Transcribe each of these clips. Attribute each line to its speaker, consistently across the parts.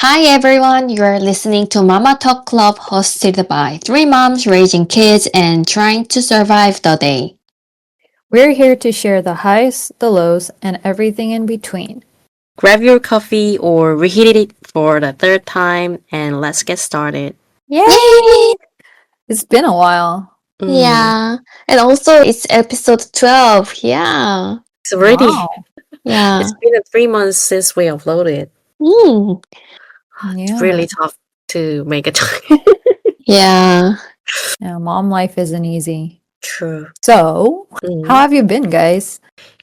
Speaker 1: Hi everyone, you are listening to Mama Talk Club hosted by three moms raising kids and trying to survive the day.
Speaker 2: We're here to share the highs, the lows, and everything in between.
Speaker 3: Grab your coffee or reheat it for the third time and let's get started.
Speaker 2: Yay!
Speaker 1: Yay!
Speaker 2: It's been a while.
Speaker 3: Mm,
Speaker 1: Yeah, and also it's episode 12. Yeah,
Speaker 3: it's already,
Speaker 2: Wow.
Speaker 1: yeah.
Speaker 3: it's been 3 months since we uploaded.
Speaker 1: Mm,
Speaker 3: It's
Speaker 2: Yeah.
Speaker 3: really tough to make a time.
Speaker 1: yeah.
Speaker 2: Yeah, mom life isn't easy.
Speaker 3: True.
Speaker 2: So, how
Speaker 3: Mm.
Speaker 2: have you been, guys?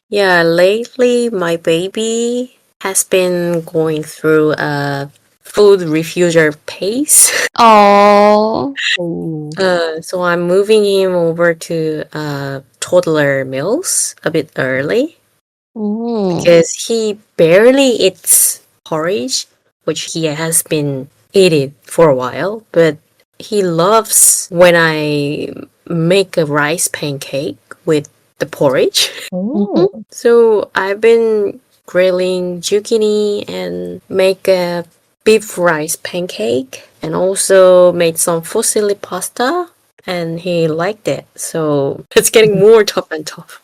Speaker 3: Yeah, lately my baby has been going through a food refuser pace.
Speaker 1: Oh.
Speaker 2: Oh.
Speaker 3: So I'm moving him over to toddler meals a bit early.
Speaker 1: Mm.
Speaker 3: Because he barely eats porridge, which he has been eating for a while, but he loves when I make a rice pancake with the porridge.
Speaker 1: Mm-hmm.
Speaker 2: Oh.
Speaker 3: So I've been grilling zucchini and make a beef rice pancake and also made some fusilli pasta and he liked it. So it's getting more tough and tough.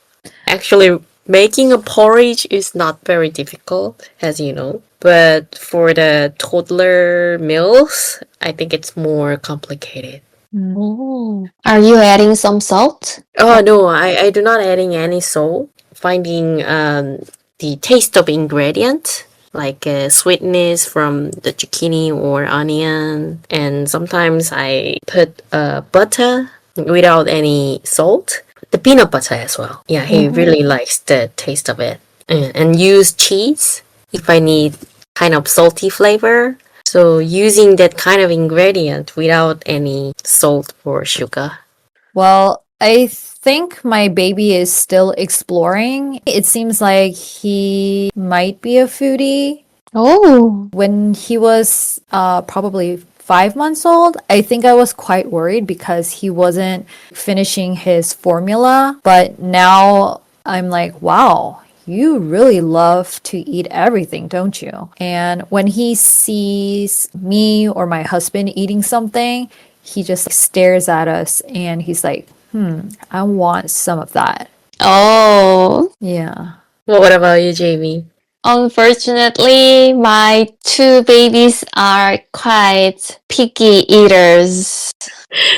Speaker 3: Actually, making a porridge is not very difficult, as you know. But for the toddler meals, I think it's more complicated.
Speaker 2: Mm.
Speaker 1: Mm. Are you adding some salt?
Speaker 3: Oh no, I do not adding any salt. Finding the taste of ingredient like sweetness from the zucchini or onion, and sometimes I put butter without any salt. The peanut butter as well. Yeah, he
Speaker 1: Mm-hmm.
Speaker 3: really likes the taste of it. And use cheese if I need kind of salty flavor. So using that kind of ingredient without any salt or sugar.
Speaker 2: Well, I think my baby is still exploring. It seems like he might be a foodie.
Speaker 1: Oh.
Speaker 2: When he was probably 5 months old, I think I was quite worried because he wasn't finishing his formula. But now I'm like, wow, you really love to eat everything, don't you? And when he sees me or my husband eating something, he just stares at us and he's like, I want some of that.
Speaker 1: Oh.
Speaker 2: Yeah.
Speaker 3: Well, what about you, Jamie?
Speaker 1: Unfortunately, my two babies are quite picky eaters.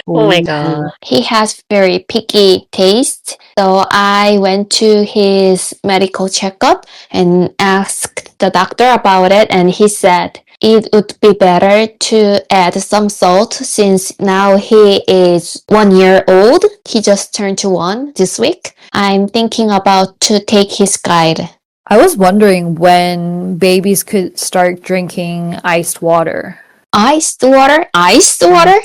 Speaker 3: Oh my
Speaker 2: Ooh.
Speaker 3: god.
Speaker 1: He has very picky taste. So I went to his medical checkup and asked the doctor about it, and he said it would be better to add some salt since now he is 1 year old. He just turned to one this week. I'm thinking about to take his guide.
Speaker 2: I was wondering when babies could start drinking iced water.
Speaker 1: Iced water? Iced
Speaker 2: Mm.
Speaker 1: water?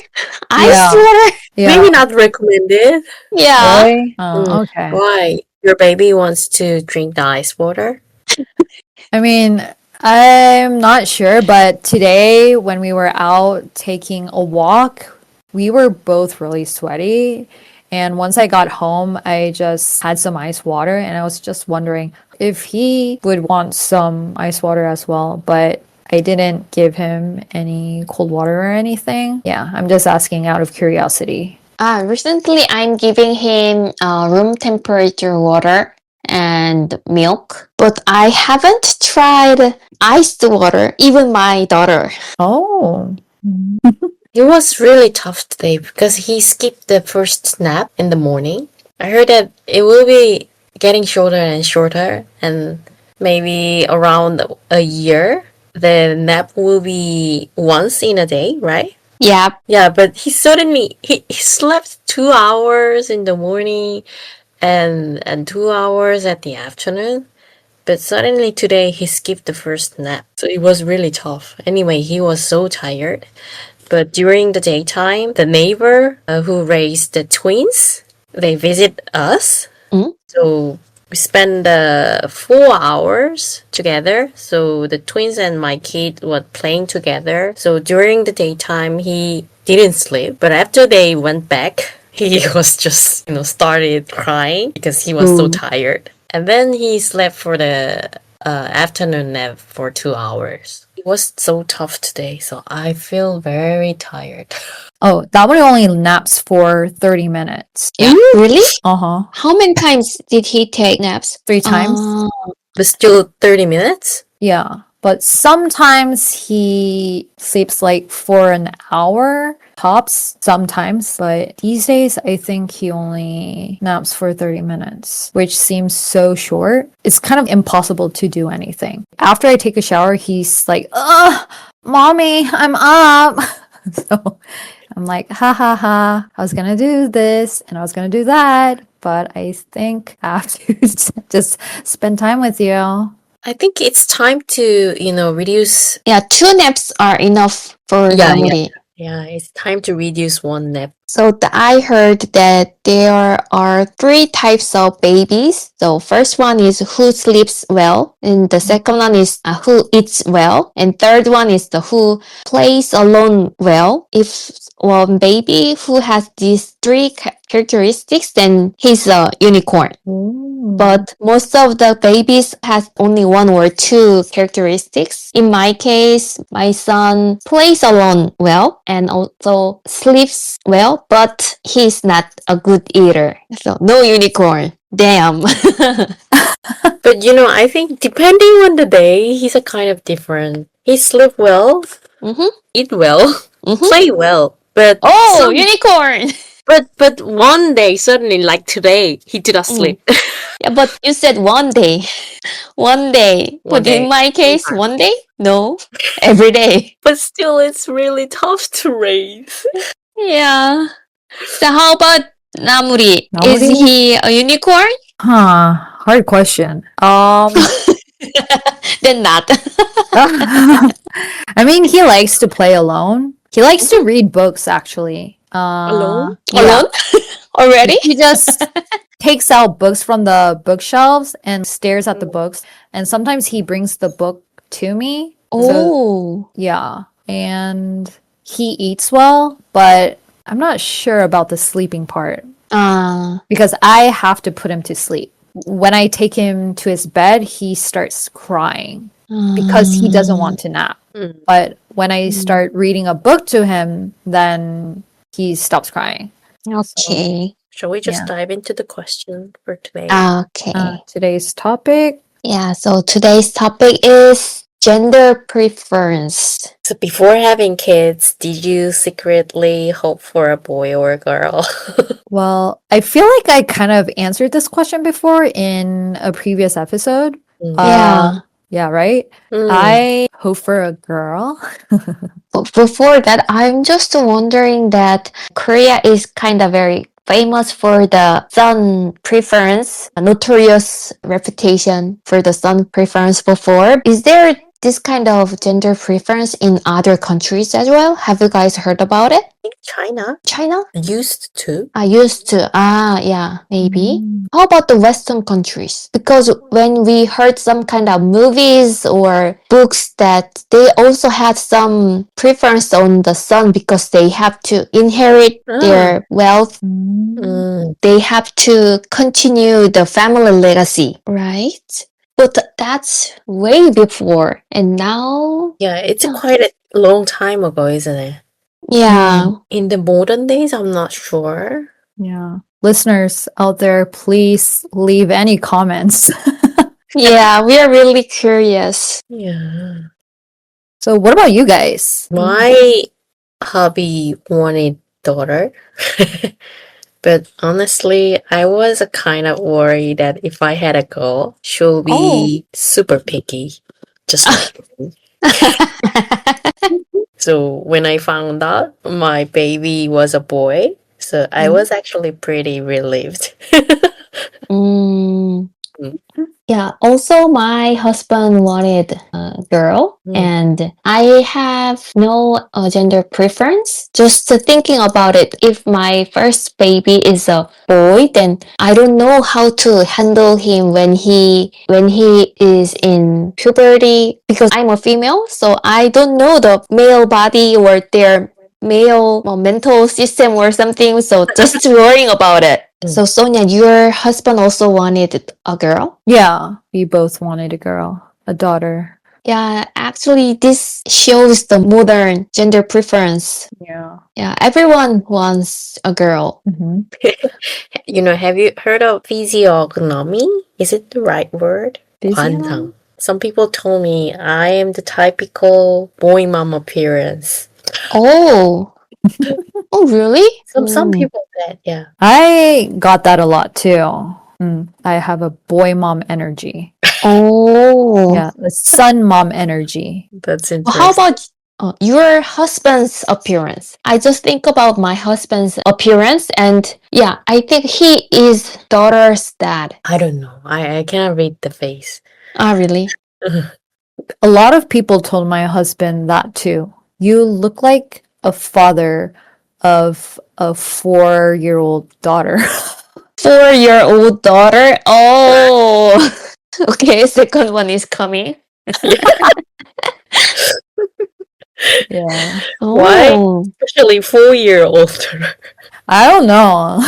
Speaker 1: Iced
Speaker 2: Yeah,
Speaker 1: water?
Speaker 2: yeah.
Speaker 3: Maybe not recommended.
Speaker 1: Yeah.
Speaker 2: Really? Oh, okay.
Speaker 3: Why? Your baby wants to drink the ice water?
Speaker 2: I mean, I'm not sure, but today when we were out taking a walk, we were both really sweaty. And once I got home, I just had some ice water, and I was just wondering if he would want some ice water as well, but I didn't give him any cold water or anything. Yeah, I'm just asking out of curiosity.
Speaker 1: Recently I'm giving him room temperature water and milk, but I haven't tried iced water, even my daughter.
Speaker 2: Oh.
Speaker 3: It was really tough today because he skipped the first nap in the morning. I heard that it will be getting shorter and shorter, and maybe around a year, the nap will be once in a day, right?
Speaker 1: Yeah.
Speaker 3: Yeah, but he slept 2 hours in the morning and 2 hours at the afternoon. But suddenly today he skipped the first nap. So it was really tough. Anyway, he was so tired. But during the daytime, the neighbor who raised the twins, they visit us.
Speaker 1: Mm?
Speaker 3: So we spend 4 hours together. So the twins and my kid were playing together. So during the daytime, he didn't sleep. But after they went back, he was just, started crying because he was so
Speaker 1: Ooh.
Speaker 3: tired. And then he slept for the afternoon nap for 2 hours. It was so tough today, so I feel very tired.
Speaker 2: Oh, that one only naps for 30 minutes.
Speaker 1: Yeah. Really?
Speaker 2: Uh-huh.
Speaker 1: How many times did he take naps?
Speaker 2: 3 times.
Speaker 3: But still 30 minutes?
Speaker 2: Yeah. But sometimes he sleeps like for an hour tops sometimes, but these days I think he only naps for 30 minutes, which seems so short. It's kind of impossible to do anything. After I take a shower, he's like, "Ugh, mommy, I'm up." So I'm like, ha ha ha, I was gonna do this and I was gonna do that, but I think I have to just spend time with you.
Speaker 3: I think it's time to, reduce.
Speaker 1: Yeah, 2 naps are enough for
Speaker 3: Yeah,
Speaker 1: Namuri.
Speaker 3: Yeah, it's time to reduce one nap.
Speaker 1: So I heard that there are 3 types of babies. So first one is who sleeps well, and the second one is who eats well, and third one is the who plays alone well. If one baby who has these 3 characteristics, then he's a unicorn. But most of the babies has only 1 or 2 characteristics. In my case, my son plays alone well and also sleeps well, but he's not a good eater. So no unicorn. Damn.
Speaker 3: But I think depending on the day, he's a kind of different. He sleep well,
Speaker 1: Mhm.
Speaker 3: eat well,
Speaker 1: Mhm.
Speaker 3: play well. But
Speaker 1: Oh, unicorn.
Speaker 3: but one day suddenly, like today, he did not sleep.
Speaker 1: Yeah, but you said 1 day. 1 day.
Speaker 3: One
Speaker 1: But in
Speaker 3: day.
Speaker 1: my case, 1 day? No. Every day.
Speaker 3: But still, it's really tough to raise.
Speaker 1: Yeah. So how about Namuri? Is
Speaker 2: Namuri?
Speaker 1: he a unicorn?
Speaker 2: Huh, hard question.
Speaker 1: Then not.
Speaker 2: I mean, he likes to play alone. He likes to read books, actually.
Speaker 3: Alone?
Speaker 2: Yeah.
Speaker 1: Alone? Already?
Speaker 2: He just takes out books from the bookshelves and stares at the books. And sometimes he brings the book to me. So,
Speaker 1: Oh.
Speaker 2: yeah. And he eats well, but I'm not sure about the sleeping part because I have to put him to sleep. When I take him to his bed, he starts crying because he doesn't want to nap.
Speaker 3: Mm.
Speaker 2: But when I start reading a book to him, then he stops crying.
Speaker 1: Okay.
Speaker 3: Shall we just
Speaker 2: Yeah.
Speaker 3: dive into the question for today?
Speaker 1: Okay.
Speaker 2: Today's topic.
Speaker 1: Yeah, so today's topic is gender preference.
Speaker 3: So before having kids, did you secretly hope for a boy or a girl?
Speaker 2: Well, I feel like I kind of answered this question before in a previous episode.
Speaker 1: Yeah.
Speaker 2: Yeah, right?
Speaker 3: Mm.
Speaker 2: I hope for a girl.
Speaker 1: But before that, I'm just wondering that Korea is kind of very famous for the son preference, a notorious reputation for the son preference before. Is there this kind of gender preference in other countries as well? Have you guys heard about it?
Speaker 3: I think China
Speaker 1: China?
Speaker 3: used to.
Speaker 1: I used to. Yeah, maybe.
Speaker 2: Mm.
Speaker 1: How about the Western countries? Because when we heard some kind of movies or books that they also had some preference on the son because they have to inherit their wealth.
Speaker 3: Mm.
Speaker 1: They have to continue the family legacy, right? But that's way before. And now,
Speaker 3: Yeah, it's quite a long time ago, isn't it?
Speaker 1: yeah.
Speaker 3: In the modern days, I'm not sure.
Speaker 2: Yeah. Listeners out there, please leave any comments.
Speaker 1: Yeah, we are really curious.
Speaker 3: Yeah.
Speaker 2: So, what about you guys?
Speaker 3: My hubby wanted daughter. But honestly, I was kind of worried that if I had a girl, she'll be super picky, just like me. So when I found out my baby was a boy, so I was actually pretty relieved.
Speaker 1: Mm.
Speaker 3: Mm.
Speaker 1: Yeah, also my husband wanted a girl, and I have no gender preference. Just thinking about it, if my first baby is a boy, then I don't know how to handle him when he is in puberty because I'm a female, so I don't know the male body or their male mental system or something, so just worrying about it. So Sonia, your husband also wanted a girl?
Speaker 2: Yeah, we both wanted a girl, a daughter.
Speaker 1: Yeah, actually, this shows the modern gender preference.
Speaker 2: Yeah.
Speaker 1: Yeah, everyone wants a girl.
Speaker 2: Hmm.
Speaker 3: Have you heard of physiognomy? Is it the right word? 관상. Some people told me I am the typical boy mom appearance.
Speaker 1: Oh, oh, really?
Speaker 3: Some
Speaker 1: Mm.
Speaker 3: people said, yeah.
Speaker 2: I got that a lot too. I have a boy mom energy.
Speaker 1: Oh,
Speaker 2: Yeah, the son mom energy.
Speaker 3: That's
Speaker 1: well, how
Speaker 3: interesting.
Speaker 1: about your husband's appearance? I just think about my husband's appearance, and yeah, I think he is daughter's dad.
Speaker 3: I don't know. I cannot read the face.
Speaker 1: Ah, really?
Speaker 2: A lot of people told my husband that too. You look like a father of a 4-year-old daughter.
Speaker 1: 4-year-old daughter. Oh, okay. Second one is coming.
Speaker 2: Yeah.
Speaker 3: Why?
Speaker 1: Oh.
Speaker 3: Especially 4-year older.
Speaker 2: I don't know.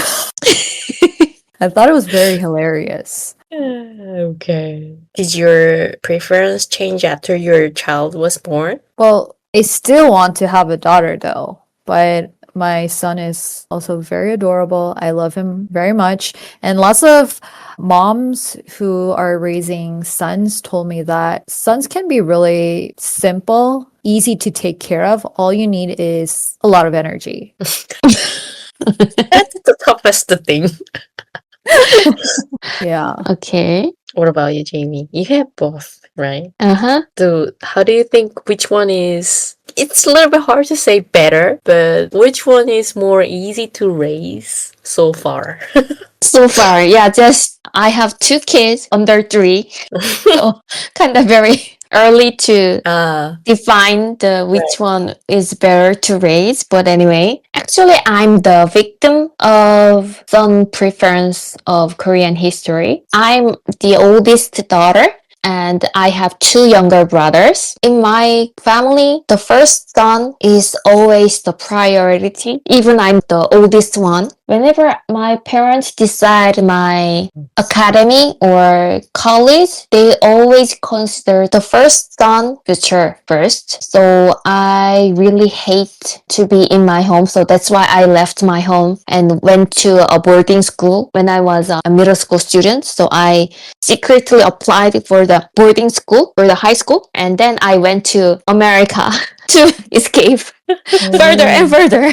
Speaker 2: I thought it was very hilarious.
Speaker 3: Okay. Did your preference change after your child was born?
Speaker 2: Well, I still want to have a daughter though, but my son is also very adorable. I love him very much. And lots of moms who are raising sons told me that sons can be really simple, easy to take care of. All you need is a lot of energy.
Speaker 3: That's the toughest thing.
Speaker 2: Yeah.
Speaker 1: Okay.
Speaker 3: What about you, Jamie? You have both, right?
Speaker 1: Uh-huh.
Speaker 3: So, how do you think which one is? It's a little bit hard to say better, but which one is more easy to raise so far?
Speaker 1: So far, yeah, just I have 2 kids under 3. So kind of very early to define the which one is better to raise. But anyway, actually I'm the victim of son preference of Korean history. I'm the oldest daughter and I have 2 younger brothers. In my family, the first son is always the priority, even I'm the oldest one. Whenever my parents decide my academy or college, they always consider the first son future first. So I really hate to be in my home. So that's why I left my home and went to a boarding school when I was a middle school student. So I secretly applied for the boarding school or the high school. And then I went to America to escape further and further.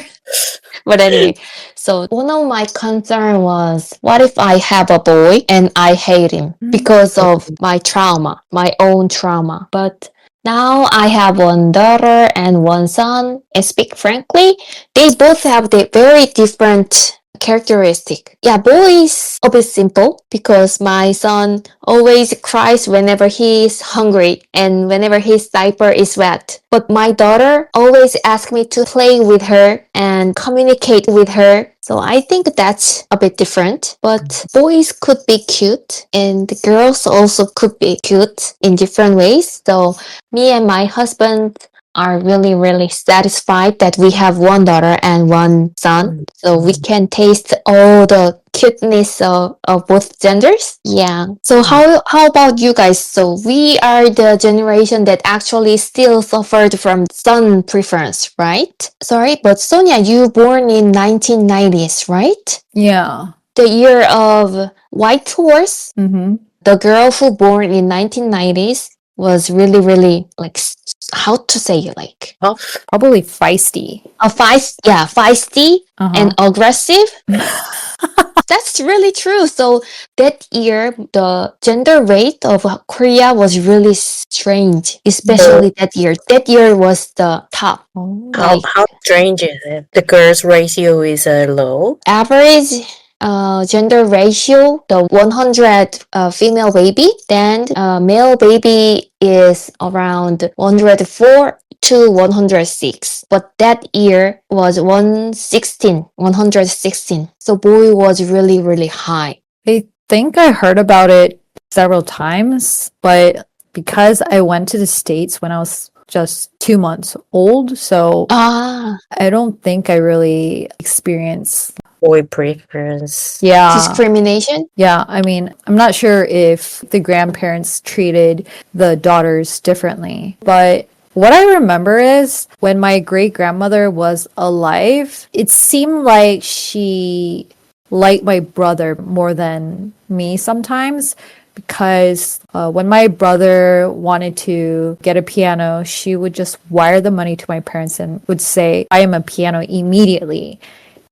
Speaker 1: But anyway, so one of my concern was, what if I have a boy and I hate him because of my trauma, my own trauma? But now I have one daughter and one son. And speak frankly, they both have the very different characteristic. Yeah, boy is a bit simple because my son always cries whenever he is hungry and whenever his diaper is wet. But my daughter always asks me to play with her and communicate with her. So I think that's a bit different. But boys could be cute and girls also could be cute in different ways. So me and my husband are really, really satisfied that we have one daughter and one son. So we can taste all the cuteness of both genders. Yeah. So how about you guys? So we are the generation that actually still suffered from son preference, right? Sorry, but Sonia, you born in 1990s, right?
Speaker 2: Yeah.
Speaker 1: The year of White Horse.
Speaker 2: Mm-hmm.
Speaker 1: The girl who born in 1990s was really, really like, how to say, like
Speaker 3: Tough.
Speaker 2: Probably feisty.
Speaker 1: feisty and
Speaker 2: Uh-huh.
Speaker 1: aggressive. That's really true. So that year, the gender rate of Korea was really strange, especially that year. That year was the top.
Speaker 2: Oh.
Speaker 1: Like
Speaker 3: How strange is it? The girls' ratio is low.
Speaker 1: average gender ratio, the 100 female baby, then male baby is around 104 to 106. But that year was 116. So boy was really, really high.
Speaker 2: I think I heard about it several times, but because I went to the States when I was just 2 months old, so
Speaker 1: Ah,
Speaker 2: I don't think I really experienced
Speaker 3: boy preference.
Speaker 2: Yeah.
Speaker 1: Discrimination?
Speaker 2: Yeah, I mean, I'm not sure if the grandparents treated the daughters differently, but what I remember is when my great grandmother was alive, it seemed like she liked my brother more than me sometimes. Because when my brother wanted to get a piano, she would just wire the money to my parents and would say, "I am a piano" immediately.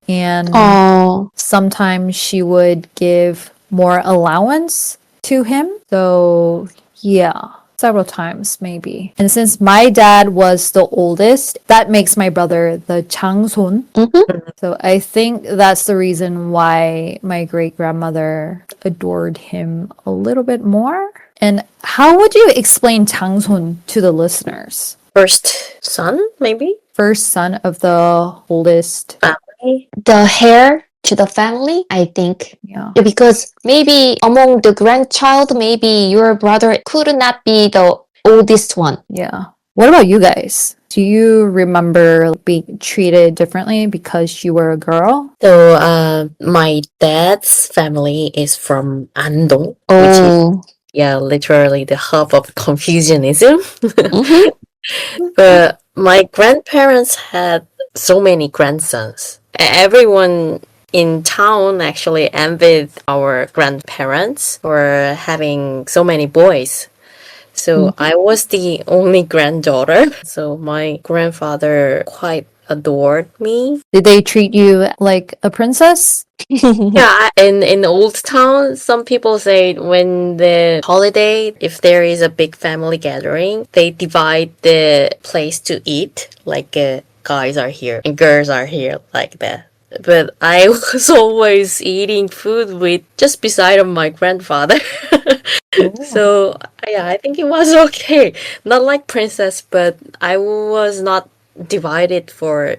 Speaker 2: And
Speaker 1: Oh,
Speaker 2: sometimes she would give more allowance to him. So, yeah, several times maybe. And since my dad was the oldest, that makes my brother the 장손.
Speaker 1: mm-hmm.
Speaker 2: So I think that's the reason why my great grandmother adored him a little bit more. And how would you explain 장손 to the listeners?
Speaker 3: First son, maybe?
Speaker 2: First son of the oldest.
Speaker 3: Family?
Speaker 1: The heir to the family, I think.
Speaker 2: Yeah.
Speaker 1: Yeah, because maybe among the grandchild, maybe your brother could not be the oldest one.
Speaker 2: Yeah. What about you guys? Do you remember being treated differently because you were a girl?
Speaker 3: So, my dad's family is from Andong, which is,
Speaker 1: Oh,
Speaker 3: yeah, literally the hub of Confucianism.
Speaker 1: mm-hmm.
Speaker 3: But my grandparents had so many grandsons. Everyone in town actually envied our grandparents for having so many boys. So I was the only granddaughter. So my grandfather quite adored me.
Speaker 2: Did they treat you like a princess?
Speaker 3: Yeah, in old town, some people say when the holiday, if there is a big family gathering, they divide the place to eat. Like guys are here and girls are here, like that. But I was always eating food with just beside of my grandfather. So yeah, I think it was okay. Not like princess, but I was not divided for,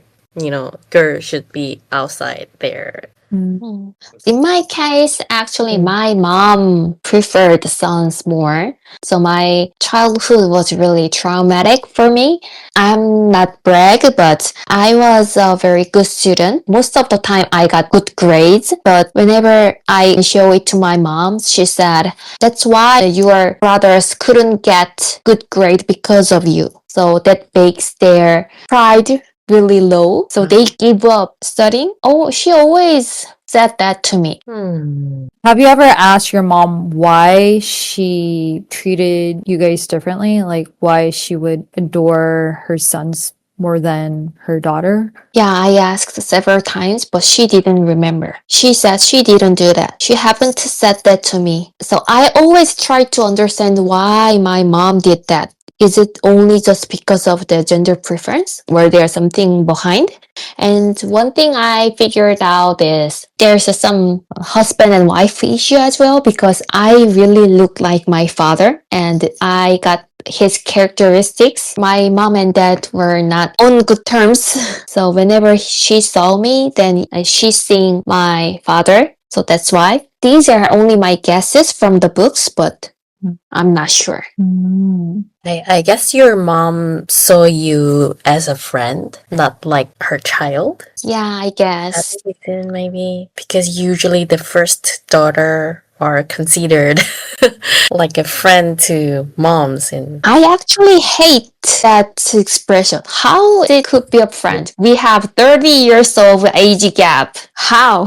Speaker 3: girl should be outside there.
Speaker 1: Mm. In my case, actually,
Speaker 3: Mm.
Speaker 1: my mom preferred sons more. So my childhood was really traumatic for me. I'm not brag, but I was a very good student. Most of the time, I got good grades. But whenever I show it to my mom, she said, "That's why your brothers couldn't get good grade because of you." So that makes their pride really low, so they give up studying. Oh, she always said that to me.
Speaker 2: Have you ever asked your mom why she treated you guys differently? Like why she would adore her sons more than her daughter?
Speaker 1: Yeah, I asked several times, but she didn't remember. She said she didn't do that. She happened to said that to me. So I always try to understand why my mom did that. Is it only just because of the gender preference? Were there something behind? And one thing I figured out is there's some husband and wife issue as well, because I really look like my father and I got his characteristics. My mom and dad were not on good terms. So whenever she saw me, then she's seeing my father. So that's why. These are only my guesses from the books, but I'm not sure.
Speaker 3: I guess your mom saw you as a friend, not like her child.
Speaker 1: Yeah, I
Speaker 3: That's
Speaker 1: guess.
Speaker 3: the reason, maybe. Because usually the first daughter are considered like a friend to moms and
Speaker 1: I actually hate that expression. How they could be a friend? We have 30 years of age gap. How?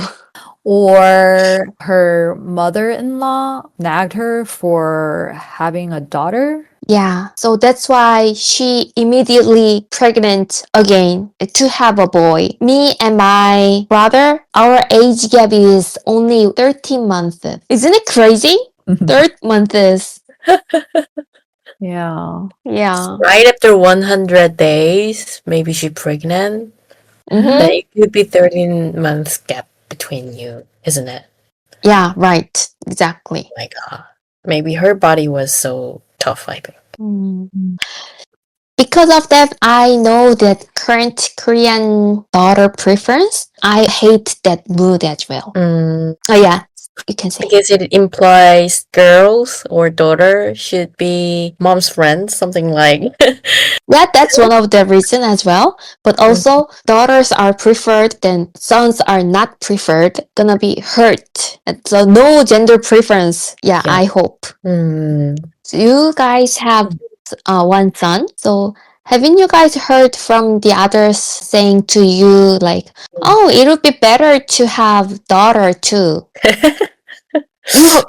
Speaker 2: Or her mother-in-law nagged her for having a daughter?
Speaker 1: Yeah, so that's why she immediately pregnant again to have a boy. Me and my brother, our age gap is only 13 months. Isn't it crazy? Third month is,
Speaker 2: Yeah.
Speaker 1: yeah.
Speaker 3: right after 100 days, maybe she pregnant.
Speaker 1: Mm-hmm.
Speaker 3: Then it could be 13 months gap between you, isn't it?
Speaker 1: Yeah, right. Exactly.
Speaker 3: My God. Maybe her body was so tough, I think.
Speaker 1: Because of that, I know that current Korean daughter preference. I hate that mood as well.
Speaker 3: Mm,
Speaker 1: Oh yeah. You can say.
Speaker 3: Because it implies girls or daughter should be mom's friends, something like.
Speaker 1: Yeah, that's one of the reason as well. But also, daughters are preferred, then sons are not preferred. Gonna be hurt. And so no gender preference. Yeah,
Speaker 3: Yeah.
Speaker 1: I hope.
Speaker 3: Mm.
Speaker 1: So you guys have one son. So haven't you guys heard from the others saying to you like, "Oh, it would be better to have daughter too."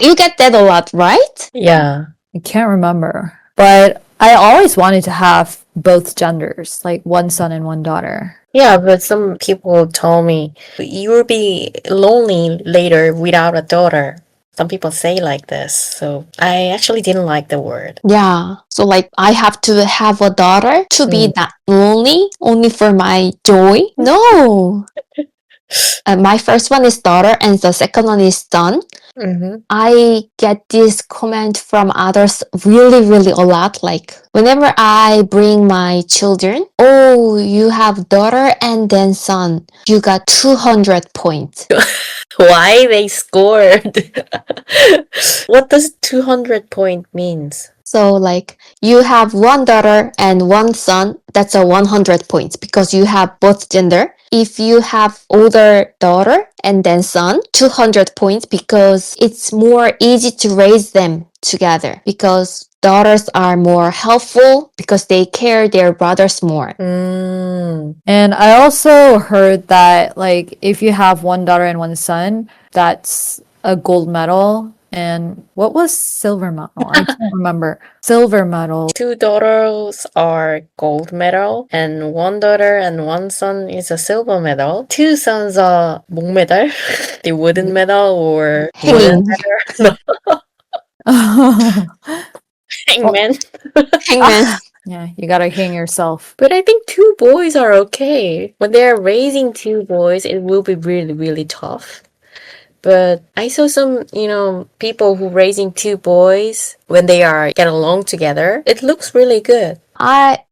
Speaker 1: You get that a lot, right?
Speaker 3: Yeah.
Speaker 2: I can't remember. But I always wanted to have both genders, like one son and one daughter.
Speaker 3: Yeah, but some people told me you will be lonely later without a daughter. Some people say like this, so I actually didn't like the word.
Speaker 1: Yeah. So like I have to have a daughter to be
Speaker 3: Mm.
Speaker 1: that lonely only for my joy? No. My first one is daughter and the second one is son.
Speaker 3: Mm-hmm.
Speaker 1: I get this comment from others really, really a lot. Like whenever I bring my children, oh, you have daughter and then son. You got 200 points.
Speaker 3: Why they scored? What does 200 point means?
Speaker 1: So like you have one daughter and one son, that's a 100 points because you have both gender. If you have older daughter and then son, 200 points because it's more easy to raise them together because daughters are more helpful because they care their brothers more.
Speaker 3: Mm.
Speaker 2: And I also heard that, like, if you have one daughter and one son, that's a gold medal. And what was silver medal? I can't remember. Silver medal.
Speaker 3: 2 daughters are gold medal, and 1 daughter and 1 son is a silver medal. 2 sons are 목 medal, the wooden medal or wooden
Speaker 1: Hanging.
Speaker 3: hangman.
Speaker 1: Hangman.
Speaker 2: Yeah, you gotta hang yourself.
Speaker 3: But I think 2 boys are okay. When they're raising 2 boys, it will be really, really tough. But I saw some, people who raising 2 boys when they are get along together. It looks really good.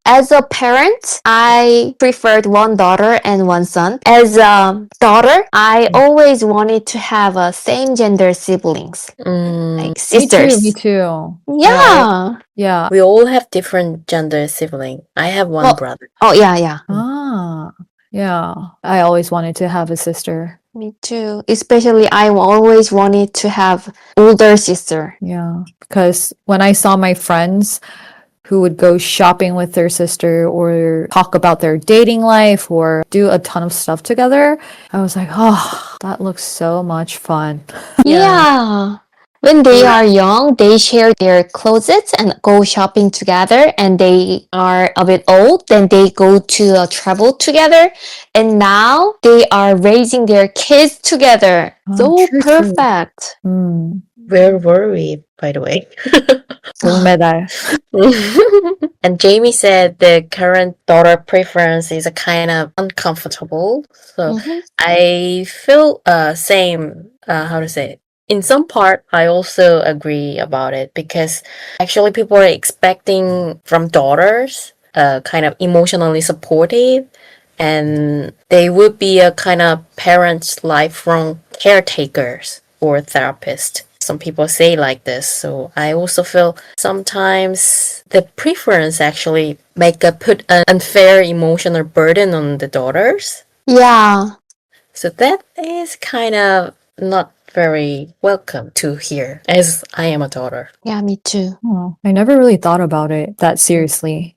Speaker 1: As a parent, I preferred one daughter and one son. As a daughter, I always wanted to have a same gender siblings, like sisters.
Speaker 2: Me too.
Speaker 1: Yeah.
Speaker 2: Yeah.
Speaker 3: We all have different gender sibling. I have one
Speaker 1: Well-
Speaker 3: brother.
Speaker 1: Oh, yeah.
Speaker 2: Ah, yeah. I always wanted to have a sister.
Speaker 1: Me too. Especially, I always wanted to have older sister.
Speaker 2: Yeah. Because when I saw my friends who would go shopping with their sister or talk about their dating life or do a ton of stuff together, I was like, oh, that looks so much fun.
Speaker 1: Yeah. When they are young, they share their closets and go shopping together. And they are a bit old, then they go to travel together. And now they are raising their kids together. So
Speaker 2: true.
Speaker 1: perfect.
Speaker 3: Where were we, by the way?
Speaker 2: Gold medal.
Speaker 3: And Jamie said the current daughter preference is a kind of uncomfortable. So
Speaker 1: Mhm.
Speaker 3: I feel same. How to say it? In some part, I also agree about it because actually people are expecting from daughters kind of emotionally supportive, and they would be a kind of parents lifelong caretakers or therapist. Some people say like this, so I also feel sometimes the preference actually put an unfair emotional burden on the daughters.
Speaker 1: Yeah.
Speaker 3: So that is kind of not very welcome to hear, as I am a daughter.
Speaker 1: Yeah, me too.
Speaker 2: Oh, I never really thought about it that seriously.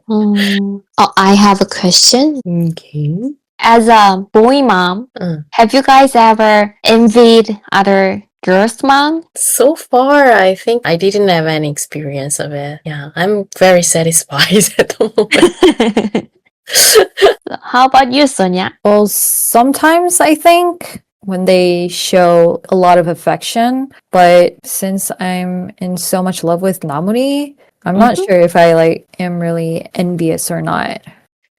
Speaker 1: Oh, I have a question.
Speaker 3: Okay.
Speaker 1: As a boy mom, have you guys ever envied other girls' mom?
Speaker 3: So far, I think I didn't have any experience of it. Yeah, I'm very satisfied at the moment.
Speaker 1: How about you, Sonia?
Speaker 2: Well, sometimes I think when they show a lot of affection, but since I'm in so much love with Namuri, I'm not sure if I am really envious or not.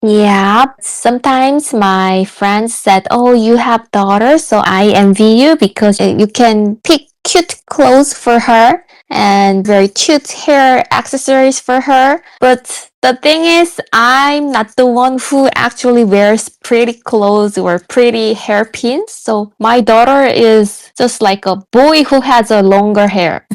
Speaker 1: Yeah, sometimes my friends said, "Oh, you have daughters, so I envy you because you can pick cute clothes for her." and very cute hair accessories for her. But the thing is, I'm not the one who actually wears pretty clothes or pretty hairpins. So my daughter is just like a boy who has a longer hair.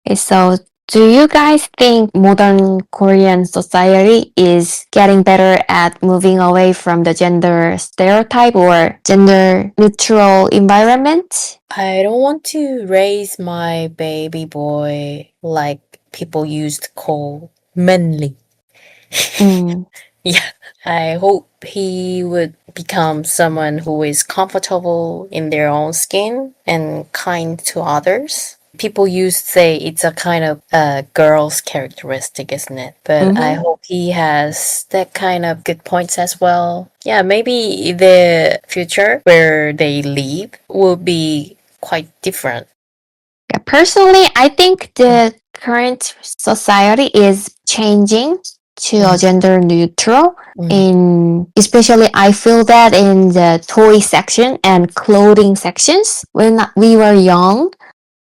Speaker 1: Okay, so do you guys think modern Korean society is getting better at moving away from the gender stereotype or gender neutral environment?
Speaker 3: I don't want to raise my baby boy like people used to call manly.
Speaker 1: Mm.
Speaker 3: Yeah, I hope he would become someone who is comfortable in their own skin and kind to others. People used to say it's a kind of a girl's characteristic, isn't it? But I hope he has that kind of good points as well. Yeah, maybe the future where they live will be quite different.
Speaker 1: Yeah, personally, I think the current society is changing to a
Speaker 3: Mm.
Speaker 1: gender neutral.
Speaker 3: Mm.
Speaker 1: In especially, I feel that in the toy section and clothing sections. When we were young,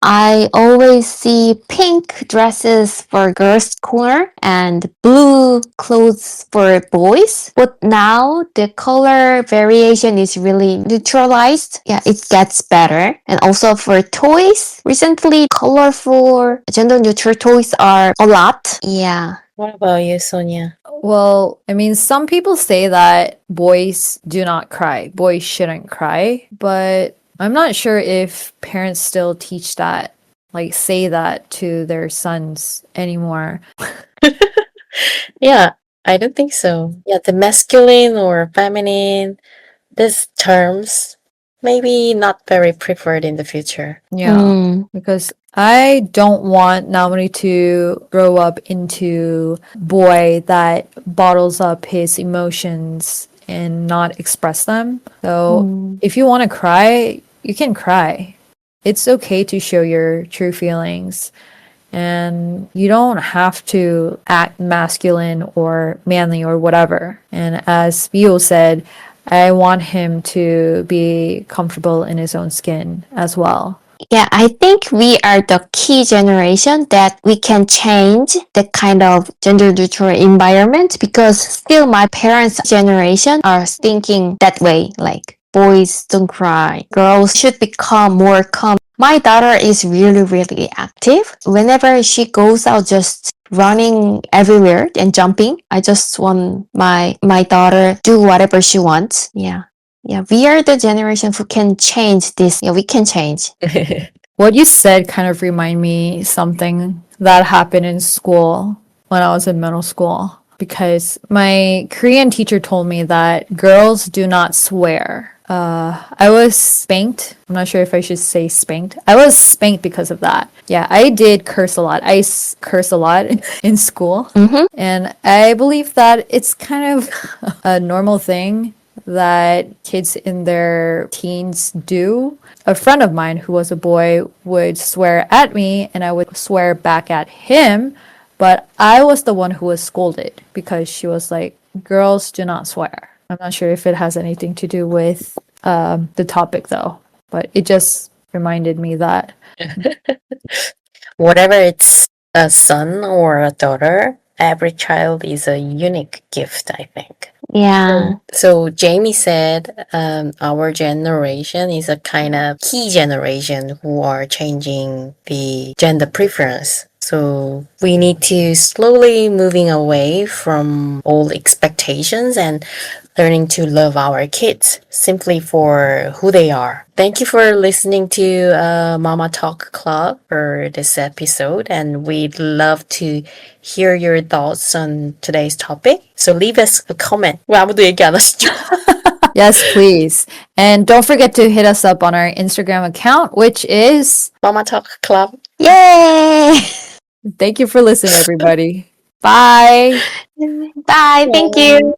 Speaker 1: I always see pink dresses for girls' corner and blue clothes for boys. But now the color variation is really neutralized. Yeah, it gets better. And also for toys, recently colorful gender neutral toys are a lot. Yeah.
Speaker 3: What about you, Sonia?
Speaker 2: Well, I mean, some people say that boys do not cry. Boys shouldn't cry, but I'm not sure if parents still teach that, like say that to their sons anymore.
Speaker 3: Yeah, I don't think so. Yeah, the masculine or feminine, these terms maybe not very preferred in the future.
Speaker 2: Yeah, because I don't want Namori to grow up into boy that bottles up his emotions and not express them. So if you want to cry, you can cry. It's okay to show your true feelings. And you don't have to act masculine or manly or whatever. And as Bio said, I want him to be comfortable in his own skin as well.
Speaker 1: Yeah, I think we are the key generation that we can change the kind of gender neutral environment because still my parents' generation are thinking that way, like boys don't cry, girls should become more calm. My daughter is really active. Whenever she goes out just running everywhere and jumping, I just want my daughter do whatever she wants. Yeah. Yeah, we are the generation who can change this. Yeah, we can change.
Speaker 2: What you said kind of remind me something that happened in school when I was in middle school because my Korean teacher told me that girls do not swear. I was spanked. I'm not sure if I should say spanked. I was spanked because of that. Yeah, I did curse a lot. Curse a lot in school. And I believe that it's kind of a normal thing that kids in their teens do. A friend of mine who was a boy would swear at me and I would swear back at him, but I was the one who was scolded because she was like, girls do not swear. I'm not sure if it has anything to do with the topic though, but it just reminded me that.
Speaker 3: Whatever it's a son or a daughter, every child is a unique gift, I think.
Speaker 1: Yeah.
Speaker 3: So Jamie said our generation is a kind of key generation who are changing the gender preference. So we need to slowly moving away from old expectations and learning to love our kids simply for who they are. Thank you for listening to Mama Talk Club for this episode, and we'd love to hear your thoughts on today's topic. So leave us a comment. 왜 아무도 얘기 안 하시죠?
Speaker 2: Yes, please. And don't forget to hit us up on our Instagram account, which is.
Speaker 3: Mama Talk Club.
Speaker 1: Yay!
Speaker 2: Thank you for listening, everybody. Bye.
Speaker 1: Bye. Thank you.